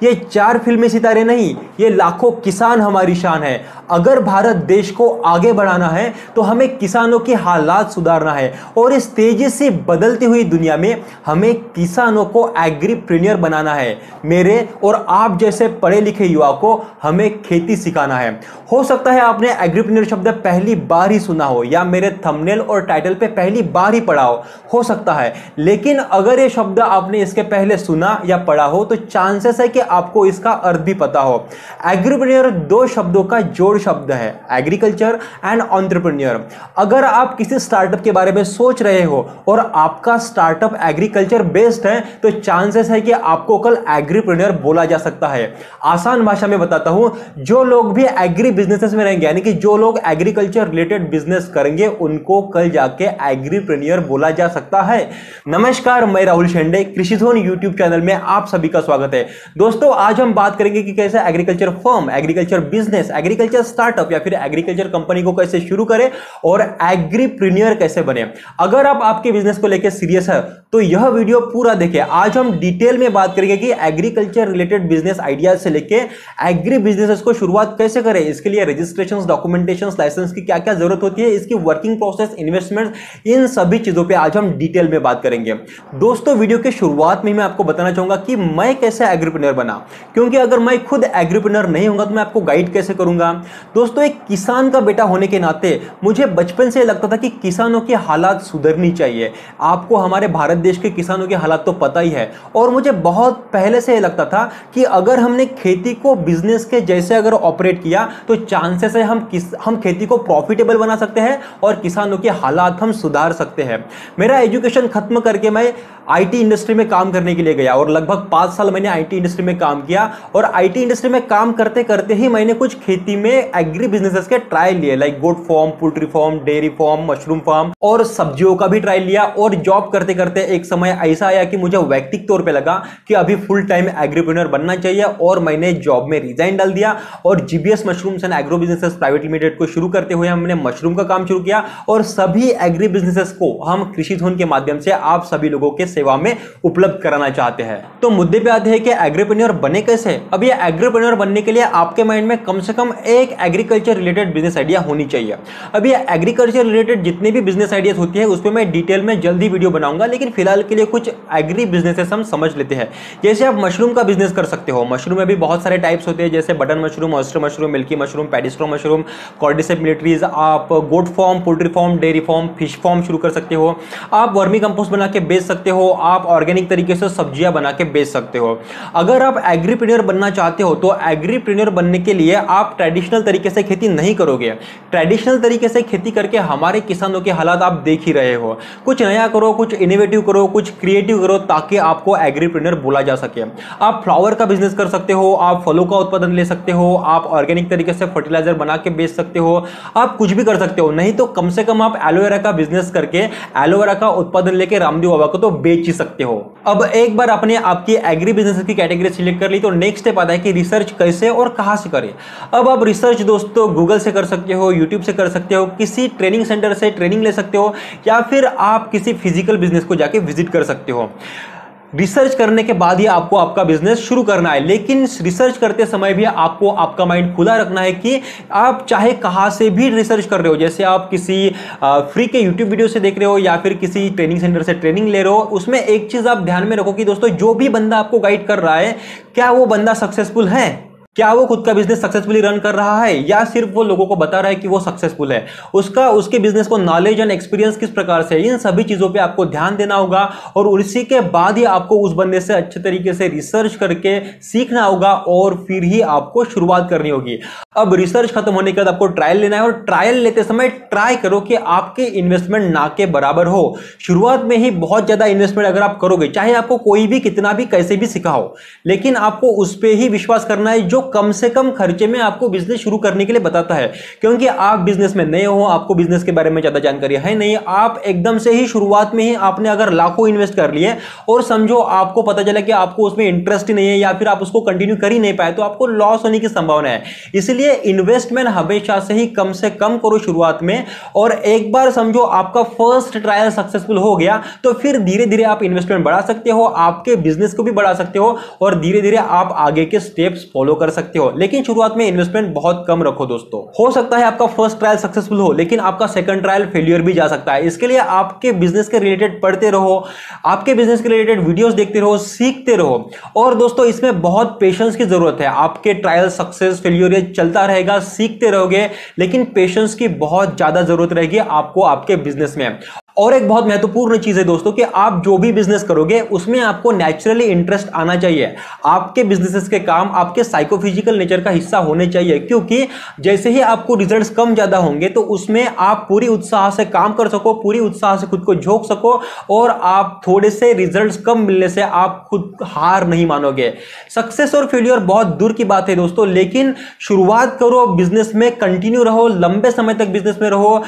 ये 4 फिल्मी सितारे नहीं, ये लाखों किसान हमारी शान है। अगर भारत देश को आगे बढ़ाना है तो हमें किसानों के हालात सुधारना है और इस तेजी से बदलती हुई दुनिया में हमें किसानों को एग्रीप्रेन्योर बनाना है। मेरे और आप जैसे पढ़े लिखे युवा को हमें खेती सिखाना है। हो सकता है आपने एग्रीप्रेन्योर शब्द पहली बार ही सुना हो या मेरे थंबनेल और टाइटल पे पहली बार ही पढ़ा हो सकता है, लेकिन अगर ये शब्द आपने इसके पहले सुना या पढ़ा हो तो चांसेस है कि आपको इसका अर्थ भी पता हो। एग्रीप्रेन्योर 2 शब्दों का जोड़ शब्द है, एग्रीकल्चर एंड एंटरप्रेन्योर। अगर आप किसी स्टार्टअप के बारे में सोच रहे हो और आपका स्टार्टअप एग्रीकल्चर बेस्ड है तो चांसेस है कि आपको कल एग्रीप्रेन्योर बोला जा सकता है। आसान भाषा में बताता हूं, जो लोग भी एग्री बिजनेसेस में रहेंगे, यानी कि जो लोग एग्रीकल्चर रिलेटेड बिजनेस करेंगे, उनको कल जाके एग्रीप्रेन्योर बोला जा सकता है। नमस्कार, मैं राहुल शेंडे, कृषि जोन यूट्यूब चैनल में आप सभी का स्वागत है। दोस्तों, आज हम बात करेंगे कि कैसे agriculture firm, agriculture business, agriculture startup या फिर एग्रीकल्चर कंपनी को कैसे शुरू करें और एग्रीप्रेन्योर कैसे बने। अगर आप आपके बिजनेस को लेकर सीरियस है तो यह वीडियो पूरा देखें। आज हम डिटेल में बात करेंगे कि एग्रीकल्चर रिलेटेड बिजनेस आइडियाज से लेके एग्री बिजनेस को शुरुआत कैसे करें, इसके लिए रजिस्ट्रेशन, डॉक्यूमेंटेशन, लाइसेंस की क्या क्या जरूरत होती है, इसकी वर्किंग प्रोसेस, इन्वेस्टमेंट, इन सभी चीजों पे आज हम डिटेल में बात करेंगे। दोस्तों, वीडियो के शुरुआत में मैं आपको बताना चाहूंगा कि मैं कैसे एग्रीप्रेन्योर बना, क्योंकि अगर मैं खुद एग्रीप्रेन्योर नहीं होगा तो मैं आपको गाइड कैसे करूंगा। दोस्तों, एक किसान का बेटा होने के नाते मुझे बचपन से लगता था कि किसानों की हालात सुधरनी चाहिए। आपको हमारे भारत देश के किसानों के हालात तो पता ही है, और मुझे बहुत पहले से लगता था कि अगर हमने खेती को बिजनेस के जैसे अगर ऑपरेट किया तो चांसेस है हम खेती को प्रॉफिटेबल बना सकते हैं और किसानों के हालात हम सुधार सकते हैं। मेरा एजुकेशन खत्म करके मैं आईटी इंडस्ट्री में काम करने के लिए गया और लगभग 5 साल मैंने आईटी इंडस्ट्री में काम किया, और आईटी इंडस्ट्री में काम करते करते ही मैंने कुछ खेती में एग्री बिजनेसेस के ट्रायल लिए, like goat farm, poultry farm, dairy farm, mushroom farm और सब्जियों का भी ट्रायल लिया। और जॉब करते करते एक समय ऐसा आया कि मुझे वैयक्तिक तौर पे लगा कि अभी फुल टाइम एग्रीप्रेन्योर बनना चाहिए, और मैंने जॉब में रिजाइन डाल दिया और GBS mushrooms and agro businesses private limited को शुरू करते हुए हमने मशरूम का काम शुरू किया, और सभी एग्री बिजनेसेस को हम कृषि जोन के माध्यम से आप सभी लोगों के सेवा में उपलब्ध कराना चाहते हैं। तो मुद्दे पे आते हैं कि एग्रीप्रेन्योर बने कैसे। अब ये एग्रीप्रेन्योर बनने के लिए आपके माइंड में कम से कम एक एग्रीकल्चर रिलेटेड बिजनेस आइडिया होनी चाहिए। अब ये एग्रीकल्चर रिलेटेड जितने भी बिजनेस आइडियाज होती है उस पर मैं डिटेल में जल्दी वीडियो बनाऊंगा, लेकिन फिलहाल के लिए कुछ एग्री बिजनेसेस हम समझ लेते हैं। जैसे आप मशरूम का बिजनेस कर सकते हो। मशरूम में भी बहुत सारे टाइप्स होते हैं, जैसे button mushroom, oyster mushroom, milky mushroom, paddy straw mushroom, cordyceps militaris. आप goat farm, poultry farm, dairy farm, fish farm शुरू कर सकते हो। आप वर्मी कंपोस्ट बना के बेच सकते हो। आप ऑर्गेनिक तरीके से सब्जियां बना के बेच सकते हो। अगर आप एग्रीप्रेन्योर बनना चाहते हो तो एग्रीप्रेन्योर बनने के लिए आप ट्रेडिशनल तरीके से खेती नहीं करोगे। ट्रेडिशनल तरीके से खेती करके हमारे किसानों के हालात आप देख ही रहे हो। कुछ नया करो, कुछ इनोवेटिव करो, कुछ क्रिएटिव करो, ताकि आपको एग्रीप्रेन्योर बोला जा सके। आप फ्लावर का बिजनेस कर सकते हो, आप फलों का उत्पादन ले सकते हो, आप ऑर्गेनिक तरीके से फर्टिलाइजर बना के बेच सकते हो, आप कुछ भी कर सकते हो। नहीं तो कम से कम आप एलोवेरा का बिजनेस करके एलोवेरा का उत्पादन लेके रामदेव बाबा को तो बेच ही सकते हो। अब एक बार आपने आपकी एग्री बिजनेस की कैटेगरी सिलेक्ट कर ली तो नेक्स्ट स्टेप आता है कि रिसर्च कैसे और कहां से करें। अब आप रिसर्च दोस्तों गूगल से कर सकते हो, यूट्यूब से कर सकते हो, किसी ट्रेनिंग सेंटर से ट्रेनिंग ले सकते हो, या फिर आप किसी फिजिकल बिजनेस को जाके विजिट कर सकते हो। रिसर्च करने के बाद ही आपको आपका बिजनेस शुरू करना है, लेकिन रिसर्च करते समय भी आपको आपका माइंड खुला रखना है कि आप चाहे कहां से भी रिसर्च कर रहे हो, जैसे आप किसी फ्री के यूट्यूब वीडियो से देख रहे हो या फिर किसी ट्रेनिंग सेंटर से ट्रेनिंग ले रहे हो, उसमें एक चीज आप ध्यान में रखो कि दोस्तों जो भी बंदा आपको गाइड कर रहा है, क्या वो बंदा सक्सेसफुल है, क्या वो खुद का बिजनेस सक्सेसफुली रन कर रहा है, या सिर्फ वो लोगों को बता रहा है कि वो सक्सेसफुल है। उसके बिजनेस को नॉलेज एंड एक्सपीरियंस किस प्रकार से, इन सभी चीजों पे आपको ध्यान देना होगा, और उसी के बाद ही आपको उस बंदे से अच्छे तरीके से रिसर्च करके सीखना होगा, और फिर ही आपको शुरुआत करनी होगी। अब रिसर्च खत्म होने के बाद आपको ट्रायल लेना है, और ट्रायल लेते समय ट्राई करो कि आपके इन्वेस्टमेंट ना के बराबर हो। शुरुआत में ही बहुत ज्यादा इन्वेस्टमेंट अगर आप करोगे, चाहे आपको कोई भी कितना भी कैसे भी सिखाओ, लेकिन आपको उस पर ही विश्वास करना है जो कम से कम खर्चे में आपको बिजनेस शुरू करने के लिए बताता है। क्योंकि आप बिजनेस में नए हो, आपको बिजनेस के बारे में ज्यादा जानकारी है नहीं, आप एकदम से ही शुरुआत में ही आपने अगर लाखों इन्वेस्ट कर लिए और समझो आपको पता चला कि आपको उसमें इंटरेस्ट ही नहीं है या फिर आप उसको कंटिन्यू कर ही नहीं पाए, तो आपको लॉस होने की संभावना है। इसलिए इन्वेस्टमेंट हमेशा से ही कम से कम करो शुरुआत में, और एक बार समझो आपका फर्स्ट ट्रायल सक्सेसफुल हो गया तो फिर धीरे धीरे आप इन्वेस्टमेंट बढ़ा सकते हो, आपके बिजनेस को भी बढ़ा सकते हो और धीरे धीरे आप आगे के स्टेप्स फॉलो कर सकते हो। लेकिन शुरुआत में इन्वेस्टमेंट बहुत कम रखो दोस्तों। हो सकता है आपका फर्स्ट ट्रायल सक्सेसफुल हो लेकिन आपका सेकंड ट्रायल फेलियर भी जा सकता है। इसके लिए आपके बिजनेस के रिलेटेड पढ़ते रहो, आपके बिजनेस के रिलेटेड वीडियोस देखते रहो, सीखते रहो। और दोस्तों इसमें बहुत पेशेंस की जरूरत है। आपके ट्रायल सक्सेस फेलियर चलता रहेगा, सीखते रहोगे, लेकिन पेशेंस की बहुत ज्यादा जरूरत रहेगी आपको आपके बिजनेस में। और एक बहुत महत्वपूर्ण चीज है दोस्तों कि आप जो भी बिजनेस करोगे उसमें आपको नेचुरली इंटरेस्ट आना चाहिए। आपके बिजनेसेस के काम आपके साइकोफिजिकल नेचर का हिस्सा होने चाहिए, क्योंकि जैसे ही आपको रिजल्ट्स कम ज्यादा होंगे तो उसमें आप पूरी उत्साह से काम कर सको, पूरी उत्साह से खुद को झोंक सको, और आप थोड़े से रिजल्ट्स कम मिलने से आप खुद हार नहीं मानोगे। सक्सेस और फेलियर बहुत दूर की बात है दोस्तों, लेकिन शुरुआत करो बिजनेस में, कंटिन्यू रहो, लंबे समय तक बिजनेस में रहो,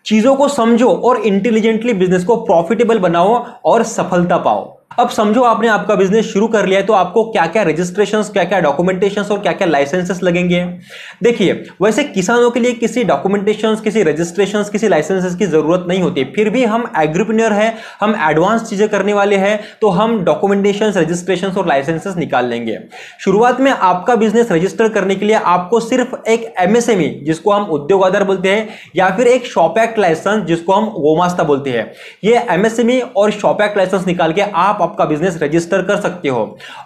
चीजों को समझो और इंटेलिजेंटली बिजनेस को प्रॉफिटेबल बनाओ और सफलता पाओ। अब समझो आपने आपका बिजनेस शुरू कर लिया है तो आपको क्या क्या रजिस्ट्रेशंस, क्या क्या डॉक्यूमेंटेशंस और क्या क्या लाइसेंसेस लगेंगे। देखिए वैसे किसानों के लिए किसी डॉक्यूमेंटेशंस, किसी रजिस्ट्रेशंस, किसी लाइसेंसेस की जरूरत नहीं होती, फिर भी हम एग्रीप्रेन्योर है, हम एडवांस चीजें करने वाले हैं, तो हम डॉक्यूमेंटेशंस, रजिस्ट्रेशंस और लाइसेंसेस निकाल लेंगे। शुरुआत में आपका बिजनेस रजिस्टर करने के लिए आपको सिर्फ एक एमएसएमई जिसको हम उद्योग आधार बोलते हैं, या फिर एक शॉप एक्ट लाइसेंस जिसको हम गोमास्ता बोलते हैं, ये एमएसएमई और शॉप एक्ट लाइसेंस निकाल के आप आपका बिजनेस रजिस्टर कर सकते हो।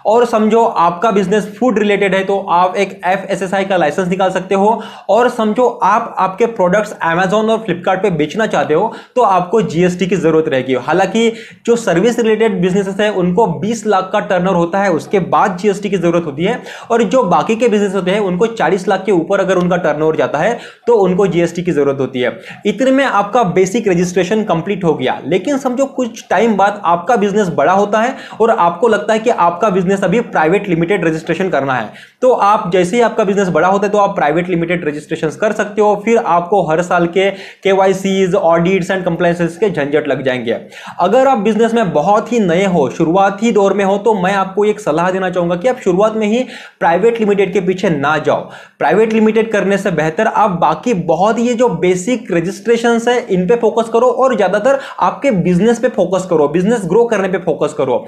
और समझो आपका बिजनेस फूड रिलेटेड है तो आप एक एफएसएसआई का लाइसेंस निकाल सकते हो। और समझो आप आपके प्रोडक्ट्स अमेज़न और फ्लिपकार्ट पे बेचना चाहते हो तो आपको जीएसटी की जरूरत रहेगी। हालांकि जो सर्विस रिलेटेड बिजनेसेस है उनको 20 लाख का टर्नओवर होता है, उसके बाद जीएसटी की जरूरत होती है, और जो बाकी के बिजनेस होते हैं उनको 40 लाख के ऊपर अगर उनका टर्नओवर जाता है तो उनको जीएसटी की जरूरत होती है। इतने में आपका बेसिक रजिस्ट्रेशन कंप्लीट हो गया। लेकिन समझो कुछ टाइम बाद आपका बिजनेस बड़ा होता है और आपको लगता है कि आपका बिजनेस अभी प्राइवेट लिमिटेड रजिस्ट्रेशन करना है, तो आप जैसे ही आपका बिजनेस बड़ा होता है तो आप प्राइवेट लिमिटेड रजिस्ट्रेशन कर सकते हो। फिर आपको हर साल के केवाईसीज, ऑडिट्स एंड कंप्लायंसेस के झंझट लग जाएंगे। अगर आप बिजनेस में बहुत ही नए हो, शुरुआती दौर में हो, तो मैं आपको एक सलाह देना चाहूंगा कि आप शुरुआत में ही प्राइवेट लिमिटेड के पीछे ना जाओ। प्राइवेट लिमिटेड करने से बेहतर आप बाकी बहुत ये जो बेसिक रजिस्ट्रेशन है इन पे फोकस करो और ज्यादातर आपके बिजनेस पे फोकस करो, बिजनेस ग्रो करने पे फोकस करो।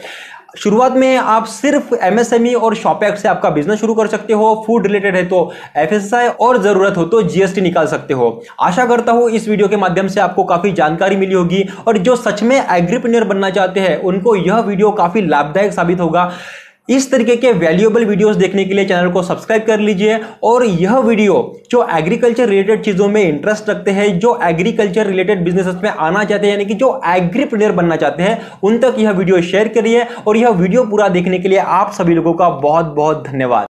शुरुआत में आप सिर्फ एमएसएमई और शॉप एक्ट से आपका बिजनेस शुरू कर सकते हो, फूड रिलेटेड है तो एफएसएसआई, और जरूरत हो तो जीएसटी निकाल सकते हो। आशा करता हूं इस वीडियो के माध्यम से आपको काफी जानकारी मिली होगी, और जो सच में एग्रीप्रेन्योर बनना चाहते हैं उनको यह वीडियो काफी लाभदायक साबित होगा। इस तरीके के वैल्यूएबल वीडियोस देखने के लिए चैनल को सब्सक्राइब कर लीजिए, और यह वीडियो जो एग्रीकल्चर रिलेटेड चीजों में इंटरेस्ट रखते हैं, जो एग्रीकल्चर रिलेटेड बिजनेसेस में आना चाहते हैं, यानी कि जो एग्रीप्रेन्योर बनना चाहते हैं, उन तक यह वीडियो शेयर करिए। और यह वीडियो पूरा देखने के लिए आप सभी लोगों का बहुत बहुत धन्यवाद।